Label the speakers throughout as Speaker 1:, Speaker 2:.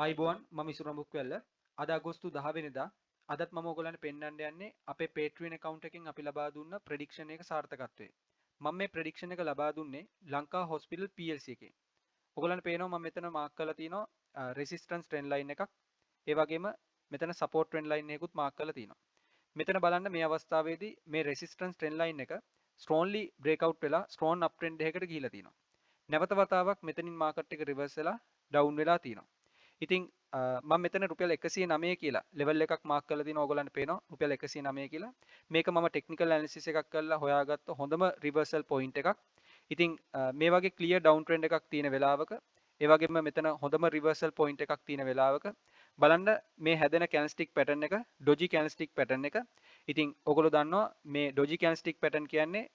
Speaker 1: ආයිබෝන් මම ඉසුරම්බුක් වෙල්ල අද අගෝස්තු 10 වෙනිදා අදත් මම ඔයගොල්ලන්ට පෙන්වන්න යන්නේ අපේ Patreon account එකෙන් අපි ලබා දුන්න prediction එක සාර්ථකත්වය. මම මේ prediction එක ලබා දුන්නේ ලංකා hospital plc එකේ. ඔයගොල්ලන්ට පේනවා මම මෙතන මාක් කරලා තියෙනවා resistance trend line එකක්. ඒ වගේම මෙතන support trend line එකකුත් මාක් කරලා තියෙනවා. මෙතන බලන්න මේ අවස්ථාවේදී මේ resistance trend line එක strongly breakout වෙලා strong uptrend එකකට ගිහිලා තියෙනවා. නැවත වතාවක් මෙතනින් මාකට් එක රිවර්ස් වෙලා ඩවුන් වෙලා තියෙනවා. ඉතින් මම මෙතන රුපියල් 109 කියලා ලෙවල් එකක් මාක් කරලා තියෙනවා. ඕගොල්ලන්ට පේනවා රුපියල් 109 කියලා. මේක මම ටෙක්නිකල් ඇනලිසිස් එකක් කරලා හොයාගත්ත හොඳම රිවර්සල් පොයින්ට් එකක්. ඉතින් මේ වගේ ක්ලියර් ඩවුන් ට්‍රෙන්ඩ් එකක් තියෙන වෙලාවක ඒ වගේම මෙතන හොඳම රිවර්සල් පොයින්ට් එකක් තියෙන වෙලාවක බලන්න මේ හැදෙන කැන්ඩල්ස්ටික් පැටර්න් එක ඩොජි කැන්ඩල්ස්ටික් පැටර්න් එක. ඉතින් ඔයගොල්ලෝ දන්නවා මේ ඩොජි කැන්ඩල්ස්ටික් පැටර්න් කියන්නේ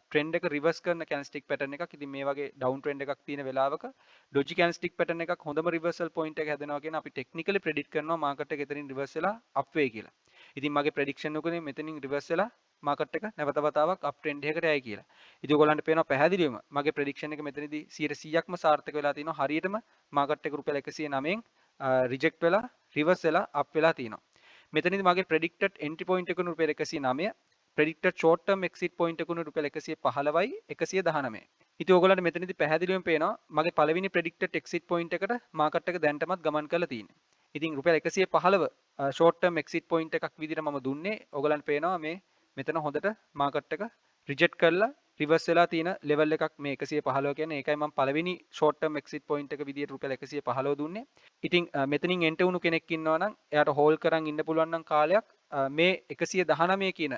Speaker 1: ට්‍රෙන්ඩ් එක රිවර්ස් කරන කැන්ඩල්ස්ටික් පැටර්න් එකක්. ඉතින් මේ වගේ ඩවුන් ට්‍රෙන්ඩ් එකක් තියෙන වෙලාවක ඩොජි කැන්ඩල්ස්ටික් පැටර්න් එකක් හොඳම රිවර්සල් පොයින්ට් එක හැදෙනවා කියන අපි ටෙක්නිකලි ප්‍රෙඩික්ට් කරනවා මාකට් එක එතනින් රිවර්ස් වෙලා අප් වේ කියලා. ඉතින් මගේ ප්‍රෙඩික්ෂන් උකනේ මෙතනින් රිවර්ස් වෙලා මාකට් එක නැවත වතාවක් අප් ට්‍රෙන්ඩ් එකකට යයි කියලා. ඉතින් ඔයගොල්ලන්ට පේනවා පැහැදිලිවම මගේ ප්‍රෙඩික්ෂන් එක මෙතනදී 100%ක්ම සාර්ථක වෙලා තිනවා. හරියටම මාකට් එක රුපියල් 109න් රිජෙක්ට් වෙලා රිවර්ස් වෙලා අප් වෙලා තිනවා. මෙතනදී මගේ ප්‍රෙඩික්ටඩ් එන්ට්‍රි පොයින්ට් එක රුපියල් 109, ප්‍රෙඩික්ටඩ් ෂෝට් ටර්ම් එක්සිට් පොයින්ට් එක රුපියල් 115යි 119. ඉතින් ඔයගොල්ලන්ට මෙතනදී පැහැදිලිවම පේනවා මගේ පළවෙනි ප්‍රෙඩික්ටඩ් එක්සිට් පොයින්ට් එකට මාකට් එක දැන්ටමත් ගමන් කරලා තියෙන්නේ. ඉතින් රුපියල් 115 ෂෝට් ටර්ම් එක්සිට් පොයින්ට් එකක් විදිහට මම දුන්නේ. ඔයගොල්ලන්ට පේනවා මේ මෙතන හොඳට මාකට් එක රිජෙක්ට් කරලා රිවර්ස් වෙලා තියෙන ලෙවල් එකක් මේ 115 කියන්නේ. ඒකයි මම පළවෙනි ෂෝට් ටර්ම් එක්සිට් පොයින්ට් එක විදිහට රුපියල් 115 දුන්නේ. ඉතින් මෙතනින් එන්ටර් වුණු කෙනෙක් ඉන්නවා නම් එයාට හෝල්ඩ් කරන් ඉන්න පුළුවන් නම් කාලයක් මේ 119 කියන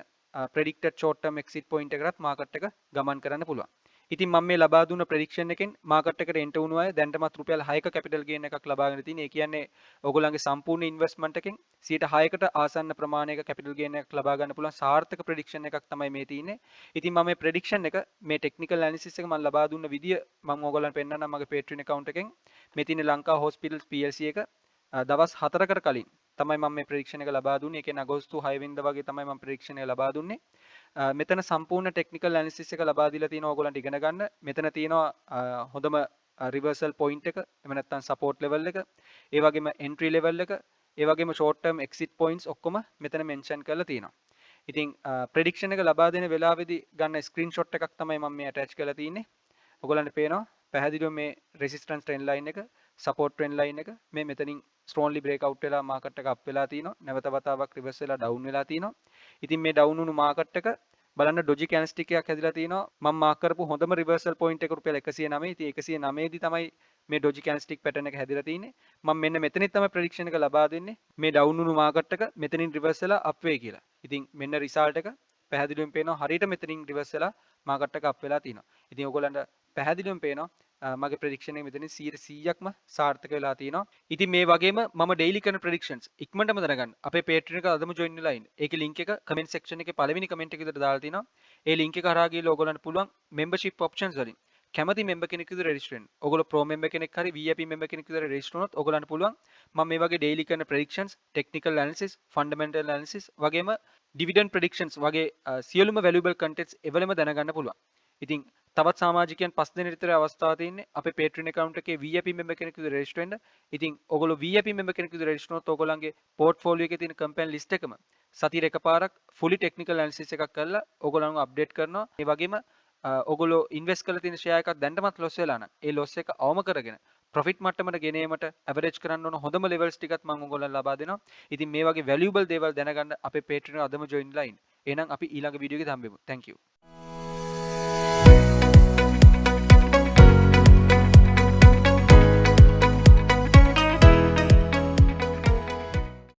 Speaker 1: ප්‍රෙඩික්ටඩ් ෂෝට් ටර්ම් එක්සිට් පොයින්ට් එකකට මාකට් එක ගමන් කරන්න පුළුවන්. ඉතින් මම මේ ලබා දුන්න ප්‍රෙඩික්ෂන් එකෙන් මාකට් එකට එන්ටර් වුණු අය දැන්ටමත් රුපියල් 6ක කැපිටල් ගේන් එකක් ලබාගෙන තියෙනවා. ඒ කියන්නේ ඔයගොල්ලන්ගේ සම්පූර්ණ ඉන්වෙස්ට්මන්ට් එකෙන් 6%කට ආසන්න ප්‍රමාණයක කැපිටල් ගේන් එකක් ලබා ගන්න පුළුවන් සාර්ථක ප්‍රෙඩික්ෂන් එකක් තමයි මේ තියෙන්නේ. ඉතින් මම මේ ප්‍රෙඩික්ෂන් එක මේ ටෙක්නිකල් ඇනලිසිස් එක මම ලබා දුන්න විදිය මම ඔයගොල්ලන්ට පෙන්නන්නම් මගේ Patreon account එකෙන්. මේ තියෙන ලංකා හොස්පිටල්ස් plc එක දවස් 4කට කලින් තමයි මම මේ ප්‍රෙඩික්ෂන් එක ලබා දුන්නේ. ඒ කියන්නේ අගෝස්තු 6 වෙනිදා වගේ තමයි මම ප්‍රෙඩික්ෂන් එක ලබා දුන්නේ. මෙතන සම්පූර්ණ ටෙක්නිකල් ඇනලිසිස් එක ලබා දීලා තියෙනවා ඔයගොල්ලන්ට ඉගෙන ගන්න. මෙතන තියෙනවා හොඳම රිවර්සල් පොයින්ට් එක, එහෙම නැත්නම් සපෝට් ලෙවල් එක, ඒ වගේම එන්ට්‍රි ලෙවල් එක, ඒ වගේම ෂෝට් ටර්ම් එක්සිට් පොයින්ට්ස් ඔක්කොම මෙතන මෙන්ෂන් කරලා තියෙනවා. ඉතින් ප්‍රෙඩික්ෂන් එක ලබා දෙන වෙලාවේදී ගන්න ස්ක්‍රීන්ෂොට් එකක් තමයි මම මේ ඇටච් කරලා තියෙන්නේ. ඔයගොල්ලන්ට පේනවා පැහැදිලිව මේ රෙසිස්ටන්ස් ට්‍රෙන්ඩ් ලයින් එක, සපෝට් ට්‍රෙන්ඩ් ලයින් එක මේ මෙතනින් ස්ට්‍රෝන්ලි බ්‍රේක් අවුට් වෙලා මාකට් එක අප් වෙලා තිනවා. නැවත වතාවක් රිවර්ස් වෙලා ඩවුන් වෙලා තිනවා. ඉතින් මේ ඩවුන් වුණු මාකට් එක බලන්න ඩොජි කැන්ඩල්ස්ටික් එකක් හැදිලා තිනවා. මම මාක් කරපු හොඳම රිවර්සල් පොයින්ට් එක රුපියල් 109. ඉතින් 109 දී තමයි මේ ඩොජි කැන්ඩල්ස්ටික් පැටර්න් එක හැදිලා තින්නේ. මම මෙන්න මෙතනින් තමයි ප්‍රෙඩික්ෂන් එක ලබා දෙන්නේ. මේ ඩවුන් වුණු මාකට් එක මෙතනින් රිවර්ස් වෙලා අප් වේ කියලා. ඉතින් මෙන්න රිසල්ට් එක පැහැදිලිවම පේනවා හරියට මෙතනින් රිවර්ස් වෙලා මාකට් එක අප් වෙලා තිනවා. ඉතින් ඔයගොල්ලන්ට පැහැදිලිවම පේනවා මගේ ප්‍රෙඩික්ෂන් එක මෙතනින් 100%ක්ම සාර්ථක වෙලා තියෙනවා. ඉතින් මේ වගේම මම ඩේලි කරන ප්‍රෙඩික්ෂන්ස් ඉක්මනටම දැනගන්න අපේ Patreon එක අදම join වෙලා ඉන්න. ඒකේ link එක comment section එකේ පළවෙනි comment එක විතර දාලා තිනවා. ඒ link එක හරහා ගිහලා ඔයගොල්ලන්ට පුළුවන් membership options වලින් කැමති member කෙනෙක් විතර register වෙන්න. ඔයගොල්ලෝ pro member කෙනෙක් හරි VIP member කෙනෙක් විතර register වුණොත් ඔයගොල්ලන්ට පුළුවන් මම මේ වගේ daily කරන predictions, technical analysis, fundamental analysis වගේම dividend predictions වගේ සියලුම valuable contents එවලම දැනගන්න පුළුවන්. ඉතින් තවත් සමාජිකයන් 5 දෙනෙක් විතර අවස්ථාව තියෙන්නේ අපේ Patreon account එකේ VIP member කෙනෙක් විතර register වෙන්න. ඉතින් ඔයගොල්ලෝ VIP member කෙනෙක් විතර register වුණොත් ඔයගොල්ලන්ගේ portfolio එකේ තියෙන company list එකම සතියේ එකපාරක් fully technical analysis එකක් කරලා ඔයගොල්ලන්ව update කරනවා. ඒ වගේම ඔයගොල්ලෝ invest කරලා තියෙන share එකක් දැන්ටමත් loss වෙලා නම් ඒ loss එක අවම කරගෙන profit මට්ටමට ගෙනීමට average කරන්න ඕන හොඳම levels ටිකත් මම ඔයගොල්ලන්ට ලබා දෙනවා. ඉතින් මේ වගේ valuable දේවල් දැනගන්න අපේ Patreon එක අදම join ලා ඉන්න. එහෙනම් අපි ඊළඟ වීඩියෝ එකේ හම්බෙමු. Thank you.